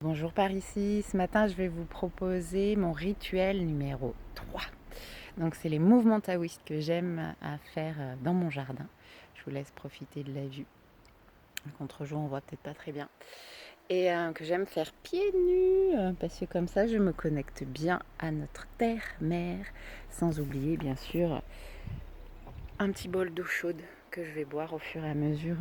Bonjour par ici, ce matin je vais vous proposer mon rituel numéro 3. Donc c'est les mouvements taoïstes que j'aime à faire dans mon jardin. Je vous laisse profiter de la vue. Contre-jour on voit peut-être pas très bien. Et que j'aime faire pieds nus parce que comme ça je me connecte bien à notre terre-mère. Sans oublier bien sûr un petit bol d'eau chaude que je vais boire au fur et à mesure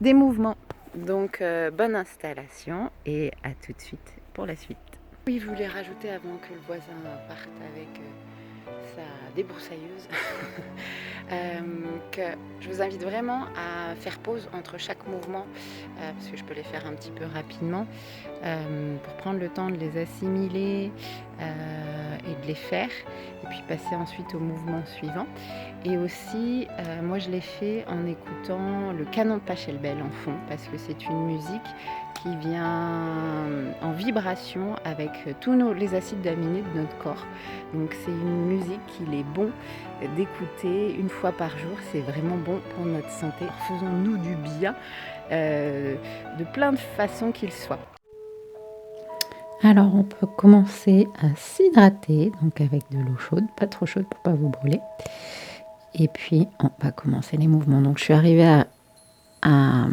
des mouvements. Donc bonne installation et à tout de suite pour la suite. Oui, je voulais rajouter avant que le voisin parte avec sa débroussailleuse que je vous invite vraiment à faire pause entre chaque mouvement parce que je peux les faire un petit peu rapidement pour prendre le temps de les assimiler et de les faire et puis passer ensuite au mouvement suivant. Et aussi, moi je l'ai fait en écoutant le canon de Pachelbel en fond parce que c'est une musique qui vient en vibration avec tous les acides aminés de notre corps. Donc c'est une musique qu'il est bon d'écouter une fois par jour, c'est vraiment bon pour notre santé. Faisons-nous du bien de plein de façons qu'il soit. Alors on peut commencer à s'hydrater, donc avec de l'eau chaude, pas trop chaude pour pas vous brûler. Et puis on va commencer les mouvements. Donc je suis arrivée à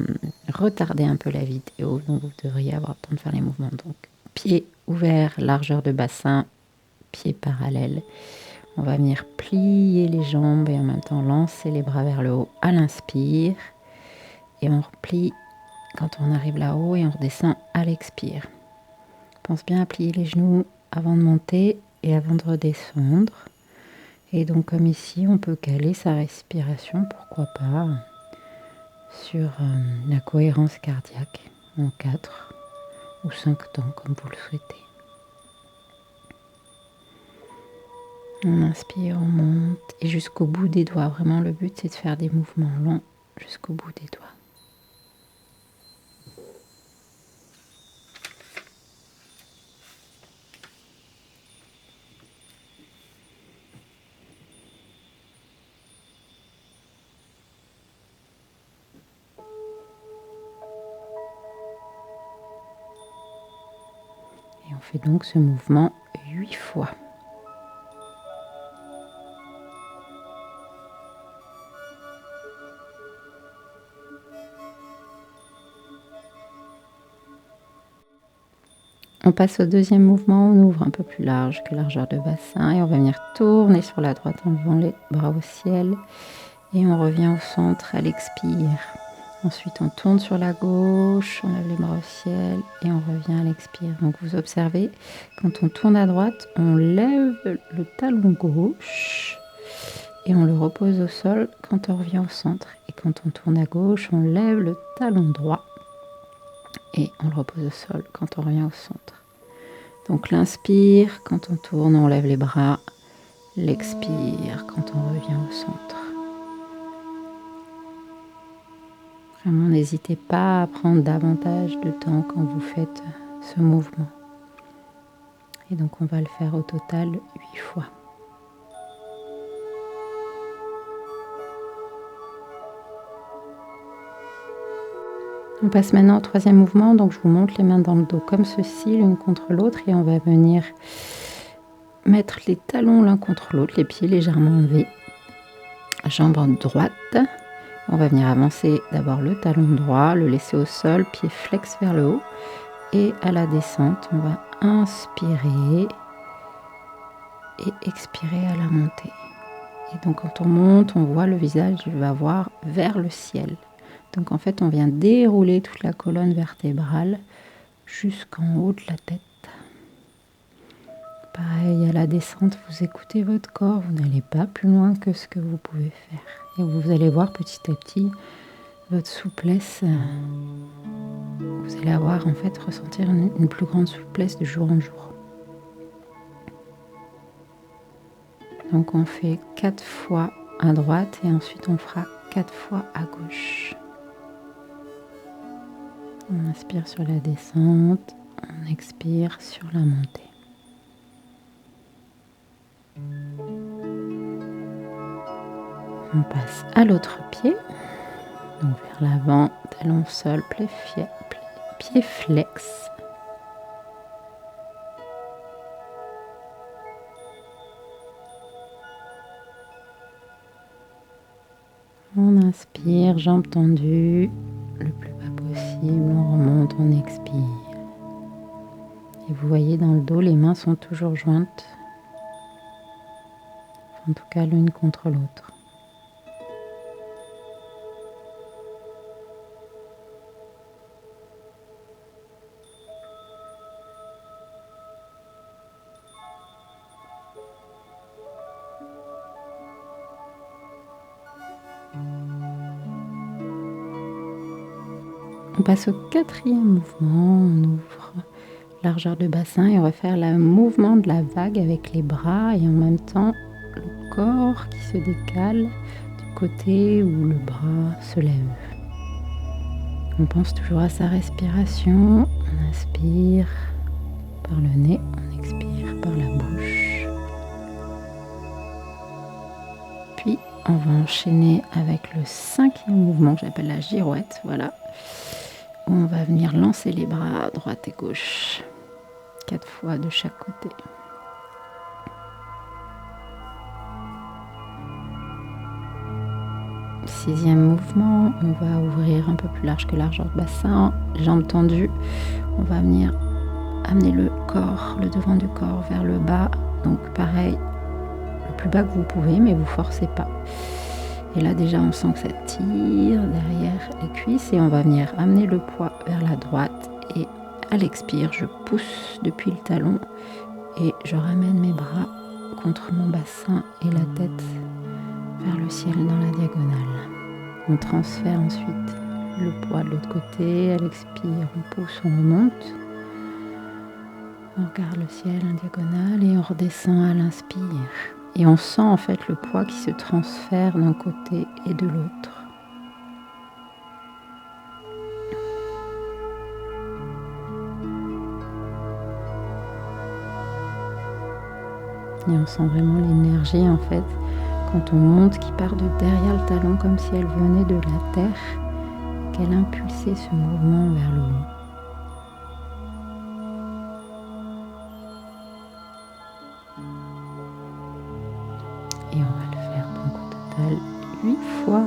retarder un peu la vidéo, donc vous devriez avoir le temps de faire les mouvements. Donc pieds ouverts, largeur de bassin, pieds parallèles. On va venir plier les jambes et en même temps lancer les bras vers le haut à l'inspire. Et on replie quand on arrive là-haut et on redescend à l'expire. Pense bien à plier les genoux avant de monter et avant de redescendre. Et donc comme ici, on peut caler sa respiration, pourquoi pas, sur la cohérence cardiaque en 4 ou 5 temps, comme vous le souhaitez. On inspire, on monte et jusqu'au bout des doigts. Vraiment, le but, c'est de faire des mouvements longs jusqu'au bout des doigts. Et on fait donc ce mouvement 8 fois. On passe au deuxième mouvement, on ouvre un peu plus large que largeur de bassin et on va venir tourner sur la droite en levant les bras au ciel et on revient au centre à l'expire. Ensuite on tourne sur la gauche, on lève les bras au ciel et on revient à l'expire. Donc vous observez, quand on tourne à droite, on lève le talon gauche et on le repose au sol quand on revient au centre. Et quand on tourne à gauche, on lève le talon droit et on le repose au sol quand on revient au centre. Donc l'inspire, quand on tourne, on lève les bras. L'expire, quand on revient au centre. Vraiment, n'hésitez pas à prendre davantage de temps quand vous faites ce mouvement. Et donc on va le faire au total 8 fois. On passe maintenant au troisième mouvement, donc je vous montre les mains dans le dos comme ceci, l'une contre l'autre, et on va venir mettre les talons l'un contre l'autre, les pieds légèrement enlevés, jambe droite. On va venir avancer d'abord le talon droit, le laisser au sol, pied flex vers le haut, et à la descente, on va inspirer et expirer à la montée. Et donc quand on monte, on voit le visage va voir vers le ciel. Donc en fait, on vient dérouler toute la colonne vertébrale jusqu'en haut de la tête. Pareil, à la descente, vous écoutez votre corps, vous n'allez pas plus loin que ce que vous pouvez faire. Et vous allez voir petit à petit votre souplesse. Vous allez avoir en fait ressentir une plus grande souplesse de jour en jour. Donc on fait 4 fois à droite et ensuite on fera 4 fois à gauche. On inspire sur la descente, on expire sur la montée. On passe à l'autre pied, donc vers l'avant, talon sol, pied flex. On inspire, jambes tendues, le plus bas possible, on remonte, on expire. Et vous voyez dans le dos, les mains sont toujours jointes, en tout cas l'une contre l'autre. On passe au 4e mouvement, on ouvre largeur de bassin et on va faire le mouvement de la vague avec les bras et en même temps le corps qui se décale du côté où le bras se lève. On pense toujours à sa respiration, on inspire par le nez, on expire par la bouche. Puis on va enchaîner avec le 5e mouvement que j'appelle la girouette, voilà. On va venir lancer les bras à droite et gauche, 4 fois de chaque côté. Sixième mouvement, on va ouvrir un peu plus large que largeur de bassin, jambes tendues. On va venir amener le corps, le devant du corps vers le bas. Donc pareil, le plus bas que vous pouvez, mais vous forcez pas. Et là déjà on sent que ça tire derrière les cuisses et on va venir amener le poids vers la droite et à l'expire je pousse depuis le talon et je ramène mes bras contre mon bassin et la tête vers le ciel dans la diagonale. On transfère ensuite le poids de l'autre côté, à l'expire on pousse, on remonte, on regarde le ciel en diagonale et on redescend à l'inspire. Et on sent en fait le poids qui se transfère d'un côté et de l'autre. Et on sent vraiment l'énergie en fait quand on monte qui part de derrière le talon comme si elle venait de la terre, qu'elle impulsait ce mouvement vers le haut. Et on va le faire donc au total 8 fois.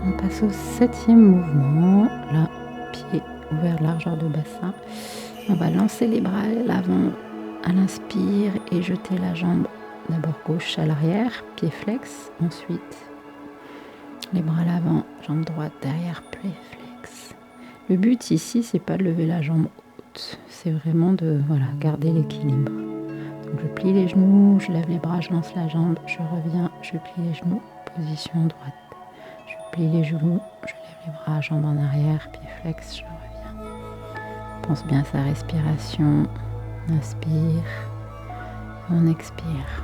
On passe au 7e mouvement, là, pied ouvert, largeur de bassin. On va lancer les bras à l'avant à l'inspire et jeter la jambe d'abord gauche à l'arrière, pied flex. Ensuite, les bras à l'avant, jambe droite derrière, pied flex. Le but ici, c'est pas de lever la jambe haute, c'est vraiment de garder l'équilibre. Donc je plie les genoux, je lève les bras, je lance la jambe, je reviens, je plie les genoux, position droite. Je plie les genoux, je lève les bras, jambes en arrière, pied flex, je reviens. Pense bien à sa respiration, on inspire, on expire.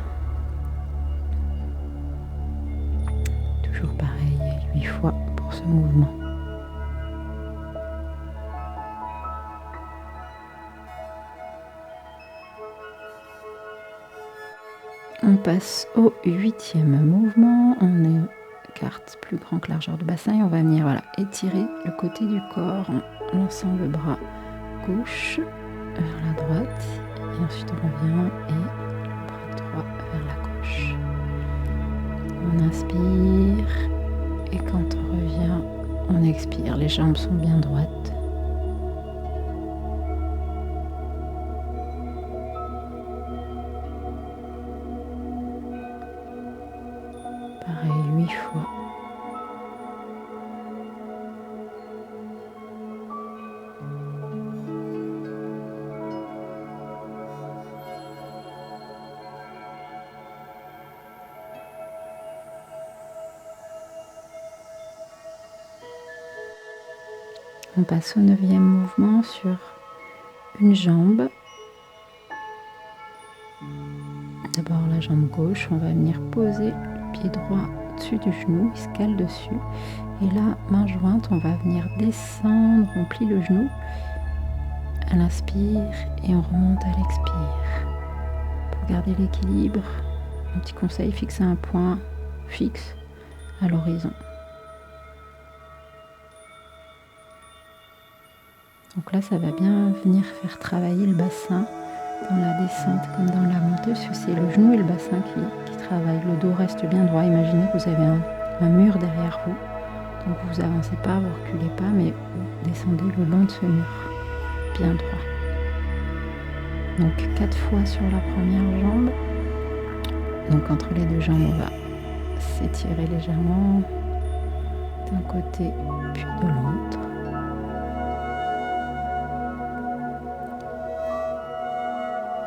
Toujours pareil, 8 fois pour ce mouvement. On passe au 8e mouvement, on est carte plus grand que largeur de bassin et on va venir étirer le côté du corps en lançant le bras gauche vers la droite et ensuite on revient et le bras droit vers la gauche. On inspire et quand on revient, on expire, les jambes sont bien droites. Pareil, 8 fois. On passe au 9e mouvement sur une jambe. D'abord la jambe gauche, on va venir poser le pied droit au-dessus du genou, il se cale dessus. Et là, main jointe, on va venir descendre, on plie le genou. à l'inspire et on remonte à l'expire. Pour garder l'équilibre, un petit conseil, fixez un point fixe à l'horizon. Donc là, ça va bien venir faire travailler le bassin dans la descente comme dans la montée, parce que c'est le genou et le bassin qui travaillent. Le dos reste bien droit. Imaginez que vous avez un mur derrière vous. Donc vous avancez pas, vous reculez pas, mais vous descendez le long de ce mur, bien droit. Donc 4 fois sur la première jambe. Donc entre les deux jambes, on va s'étirer légèrement d'un côté puis de l'autre.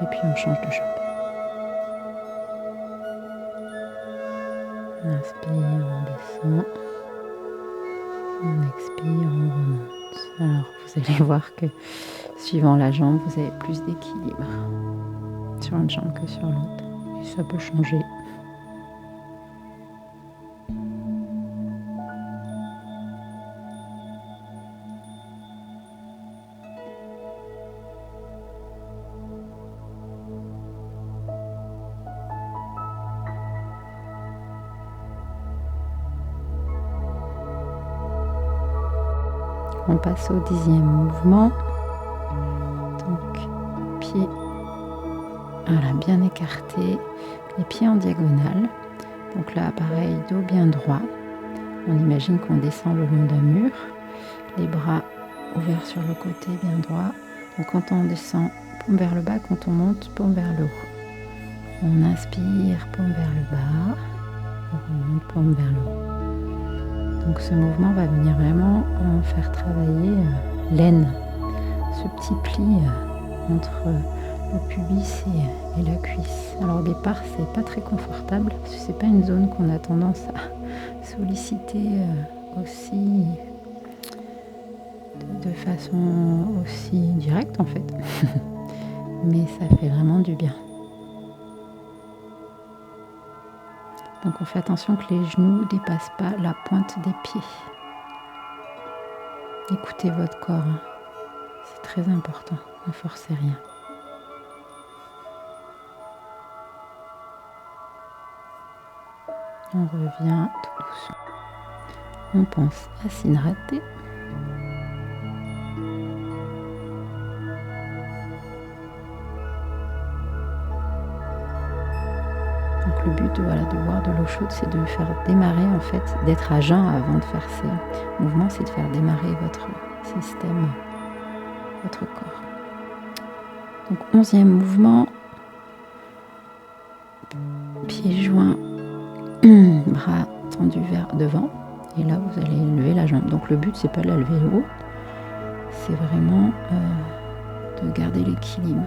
Et puis on change de jambe. On inspire, on descend. On expire, on remonte. Alors vous allez voir que suivant la jambe, vous avez plus d'équilibre sur une jambe que sur l'autre. Et ça peut changer. On passe au 10e mouvement. Donc, pieds bien écartés, les pieds en diagonale. Donc là, pareil, dos bien droit. On imagine qu'on descend le long d'un mur. Les bras ouverts sur le côté, bien droit. Donc quand on descend, paume vers le bas. Quand on monte, paume vers le haut. On inspire, paume vers le bas. On remonte, paume vers le haut. Donc ce mouvement va venir vraiment faire travailler l'aine, ce petit pli entre le pubis et la cuisse. Alors au départ, c'est pas très confortable parce que c'est pas une zone qu'on a tendance à solliciter aussi de façon aussi directe en fait. Mais ça fait vraiment du bien. Donc on fait attention que les genoux ne dépassent pas la pointe des pieds. Écoutez votre corps, hein. C'est très important, ne forcez rien. On revient tout doucement. On pense à s'hydrater. Donc le but de boire de l'eau chaude, c'est de faire démarrer en fait, d'être à jeun avant de faire ces mouvements, c'est de faire démarrer votre système, votre corps. Donc 11e mouvement, pieds joints, bras tendus vers devant, et là vous allez lever la jambe. Donc le but c'est pas de la lever haut, c'est vraiment de garder l'équilibre.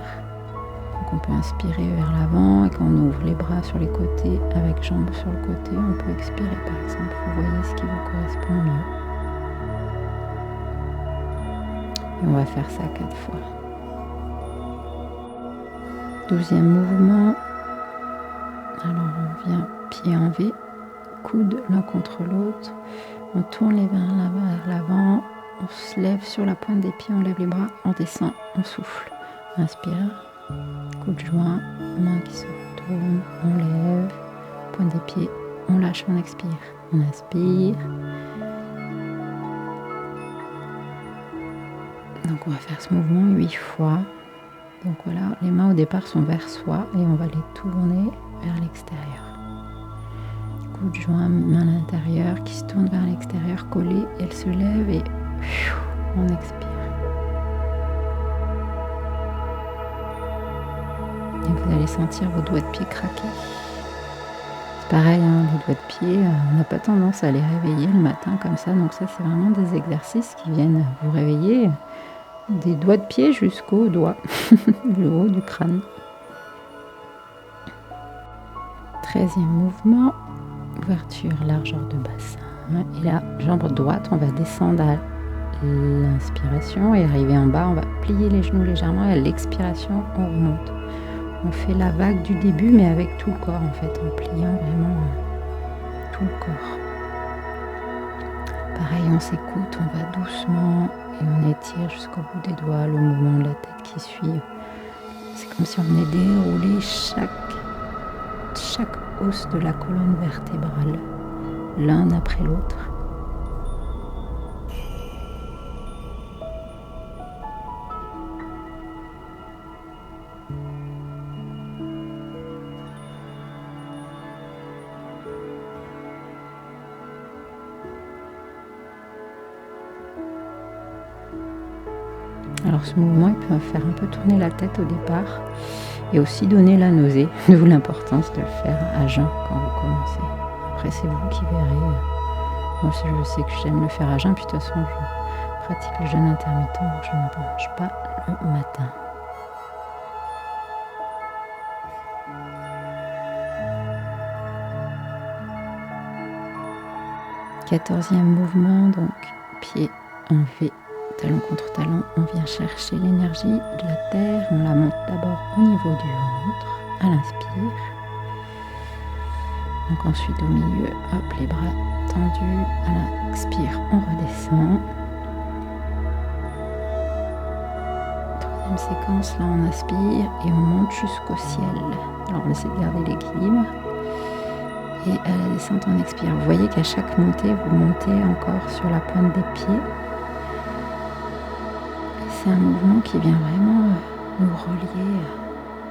Donc on peut inspirer vers l'avant et quand on ouvre les bras sur les côtés avec jambes sur le côté, on peut expirer par exemple. Vous voyez ce qui vous correspond le mieux. Et on va faire ça 4 fois. 12e mouvement. Alors on vient pied en V, coude l'un contre l'autre. On tourne les mains vers l'avant. On se lève sur la pointe des pieds, on lève les bras, on descend, on souffle. Inspire. Coude joint, main qui se retourne, on lève, pointe des pieds, on lâche, on expire. On inspire. Donc on va faire ce mouvement 8 fois. Donc voilà, les mains au départ sont vers soi et on va les tourner vers l'extérieur. Coude joint, main à l'intérieur qui se tourne vers l'extérieur, collée, elle se lève et on expire. Et vous allez sentir vos doigts de pied craquer. C'est pareil, hein, les doigts de pied, on n'a pas tendance à les réveiller le matin comme ça. Donc ça, c'est vraiment des exercices qui viennent vous réveiller des doigts de pied jusqu'aux doigts, le haut du crâne. 13e mouvement, ouverture, largeur de bassin. Et là, jambe droite, on va descendre à l'inspiration et arriver en bas, on va plier les genoux légèrement et à l'expiration, on remonte. On fait la vague du début, mais avec tout le corps, en fait, en pliant vraiment tout le corps. Pareil, on s'écoute, on va doucement Et on étire jusqu'au bout des doigts le mouvement de la tête qui suit. C'est comme si on venait dérouler chaque os de la colonne vertébrale, l'un après l'autre. Alors ce mouvement, il peut faire un peu tourner la tête au départ et aussi donner la nausée, d'où l'importance de le faire à jeun quand vous commencez. Après, c'est vous qui verrez. Moi, je sais que j'aime le faire à jeun, puis de toute façon, je pratique le jeûne intermittent, donc je ne mange pas le matin. Quatorzième mouvement, donc pied en V. Talon contre talon, on vient chercher l'énergie de la terre, on la monte d'abord au niveau du ventre, à l'inspire. Donc ensuite au milieu, hop, les bras tendus, à l'expire, on redescend. Troisième séquence, là on inspire et on monte jusqu'au ciel. Alors on essaie de garder l'équilibre. Et à la descente, on expire. Vous voyez qu'à chaque montée, vous montez encore sur la pointe des pieds. C'est un mouvement qui vient vraiment nous relier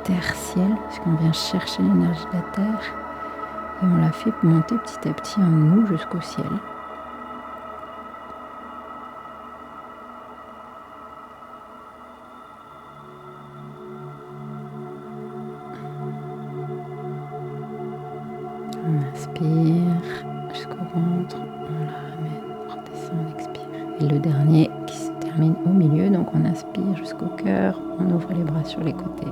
terre-ciel, parce qu'on vient chercher l'énergie de la terre et on la fait monter petit à petit en nous jusqu'au ciel. On inspire jusqu'au ventre, on la ramène, on redescend, on expire. Et le dernier qui se termine au milieu, donc on inspire jusqu'au cœur, on ouvre les bras sur les côtés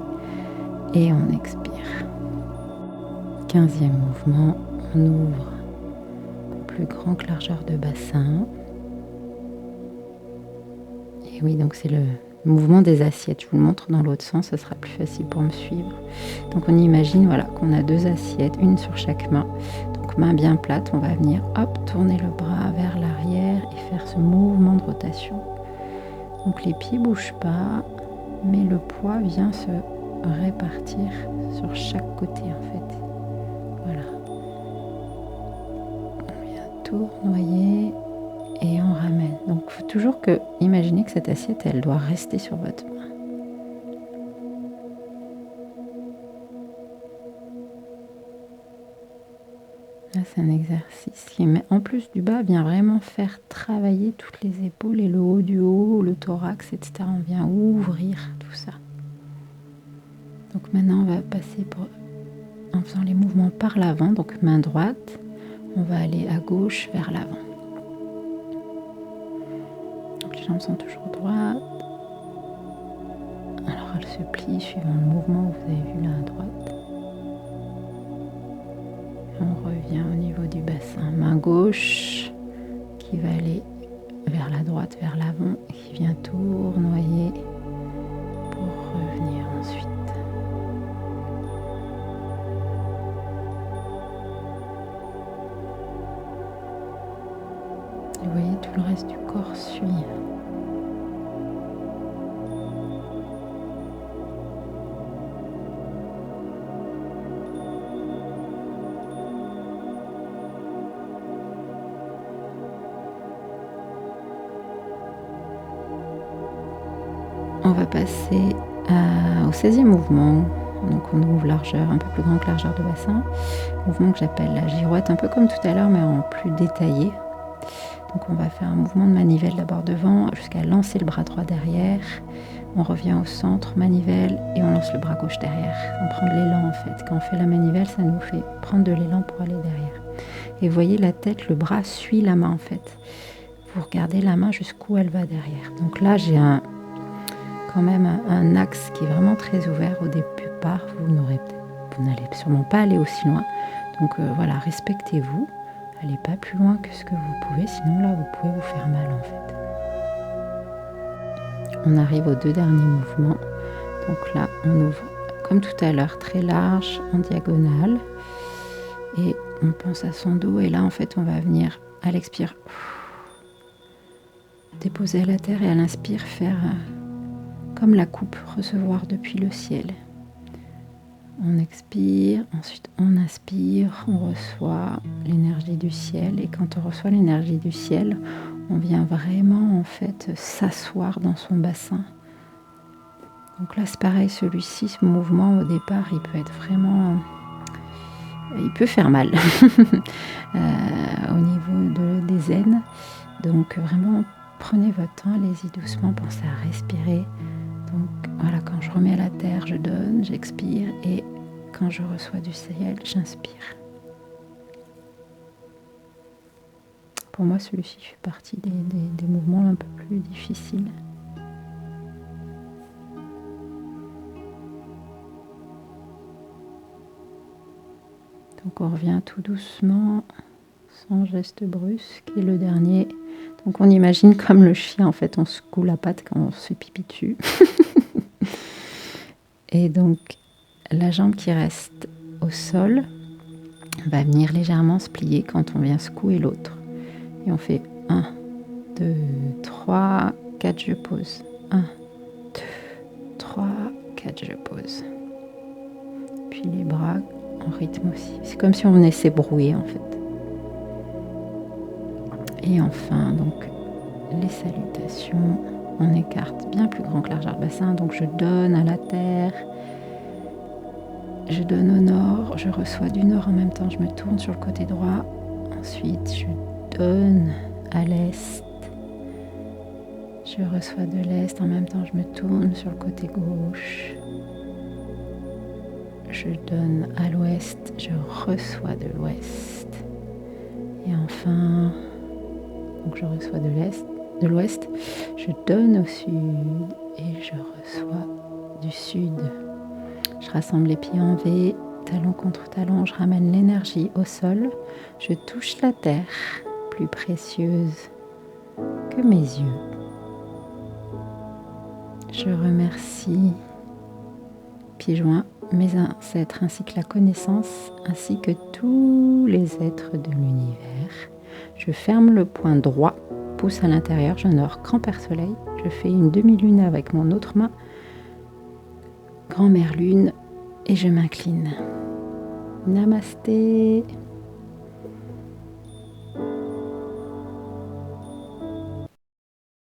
et on expire. 15e mouvement, on ouvre plus grand que largeur de bassin. Et oui, donc c'est le mouvement des assiettes. Je vous le montre dans l'autre sens, ce sera plus facile pour me suivre. Donc on imagine voilà, qu'on a 2 assiettes, une sur chaque main. Donc main bien plate, on va venir hop, tourner le bras vers l'arrière et faire ce mouvement de rotation. Donc les pieds ne bougent pas, mais le poids vient se répartir sur chaque côté en fait. Voilà. On vient tournoyer et on ramène. Donc il faut toujours imaginer que cette assiette, elle doit rester sur votre main. Là, c'est un exercice qui, en plus du bas, vient vraiment faire travailler toutes les épaules et le haut du haut, le thorax, etc. On vient ouvrir tout ça. Donc maintenant, on va passer en faisant les mouvements par l'avant. Donc main droite, on va aller à gauche vers l'avant. Donc les jambes sont toujours droites. Alors elles se plient suivant le mouvement que vous avez vu là à droite. On revient au niveau du bassin. Main gauche qui va aller vers la droite, vers l'avant, et qui vient tournoyer pour revenir ensuite. Et vous voyez, tout le reste du corps suit. On va passer au 16e mouvement. Donc on ouvre largeur, un peu plus grand que largeur de bassin. Mouvement que j'appelle la girouette, un peu comme tout à l'heure, mais en plus détaillé. Donc on va faire un mouvement de manivelle d'abord devant, jusqu'à lancer le bras droit derrière. On revient au centre, manivelle, et on lance le bras gauche derrière. On prend de l'élan en fait. Quand on fait la manivelle, ça nous fait prendre de l'élan pour aller derrière. Et vous voyez la tête, le bras suit la main en fait. Vous regardez la main jusqu'où elle va derrière. Donc là, j'ai quand même un axe qui est vraiment très ouvert au départ. Vous n'allez sûrement pas aller aussi loin. Donc voilà, respectez-vous. Allez pas plus loin que ce que vous pouvez, sinon là vous pouvez vous faire mal en fait. On arrive aux 2 derniers mouvements. Donc là on ouvre comme tout à l'heure très large en diagonale et on pense à son dos et là en fait on va venir à l'expire déposer à la terre et à l'inspire faire comme la coupe, recevoir depuis le ciel. On expire, ensuite on inspire, on reçoit l'énergie du ciel. Et quand on reçoit l'énergie du ciel, on vient vraiment en fait s'asseoir dans son bassin. Donc là c'est pareil, celui-ci, ce mouvement au départ, il peut être vraiment... il peut faire mal au niveau des aines. Donc vraiment, prenez votre temps, allez-y doucement, pensez à respirer. Donc voilà, quand je remets à la terre, je donne, j'expire, et quand je reçois du ciel, j'inspire. Pour moi, celui-ci fait partie des mouvements un peu plus difficiles. Donc on revient tout doucement, sans geste brusque, et le dernier. Donc on imagine comme le chien, en fait, on secoue la patte quand on se fait pipi dessus. Et donc la jambe qui reste au sol va venir légèrement se plier quand on vient secouer l'autre. Et on fait 1, 2, 3, 4, je pose. 1, 2, 3, 4, je pose. Puis les bras en rythme aussi. C'est comme si on venait s'ébrouiller en fait. Et enfin, donc, les salutations. On écarte bien plus grand que largeur de bassin. Donc je donne à la terre. Je donne au nord. Je reçois du nord en même temps. Je me tourne sur le côté droit. Ensuite, je donne à l'est. Je reçois de l'est. En même temps, je me tourne sur le côté gauche. Je donne à l'ouest. Je reçois de l'ouest. Et enfin, donc je reçois de l'ouest. Je donne au sud et je reçois du sud. Je rassemble les pieds en V, talon contre talon. Je ramène l'énergie au sol. Je touche la terre, plus précieuse que mes yeux. Je remercie pieds joints, mes ancêtres ainsi que la connaissance, ainsi que tous les êtres de l'univers. Je ferme le poing droit, pouce à l'intérieur, j'honore grand-père soleil. Je fais une demi-lune avec mon autre main, grand-mère lune, et je m'incline. Namasté.